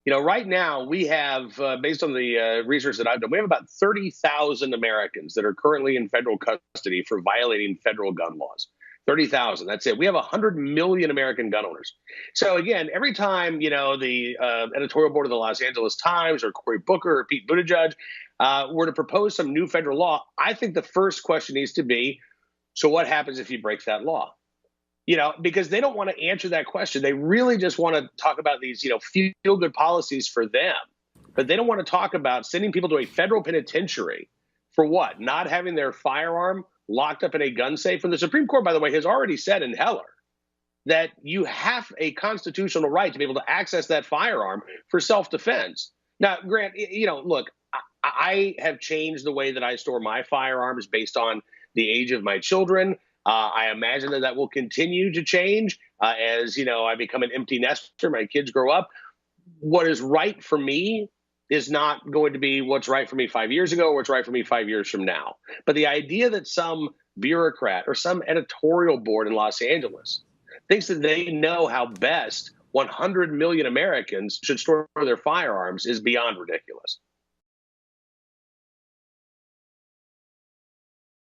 Right now we have, based on the research that I've done, we have about 30,000 Americans that are currently in federal custody for violating federal gun laws. 30,000. That's it. We have 100 million American gun owners. So again, every time the editorial board of the Los Angeles Times or Cory Booker or Pete Buttigieg were to propose some new federal law, I think the first question needs to be, so what happens if you break that law? Because they don't want to answer that question. They really just want to talk about these, feel good policies for them. But they don't want to talk about sending people to a federal penitentiary for what? Not having their firearm locked up in a gun safe. And the Supreme Court, by the way, has already said in Heller that you have a constitutional right to be able to access that firearm for self-defense. Now, Grant, look, I have changed the way that I store my firearms based on the age of my children. I imagine that will continue to change as, I become an empty nester, my kids grow up. What is right for me is not going to be what's right for me 5 years ago or what's right for me 5 years from now. But the idea that some bureaucrat or some editorial board in Los Angeles thinks that they know how best 100 million Americans should store their firearms is beyond ridiculous.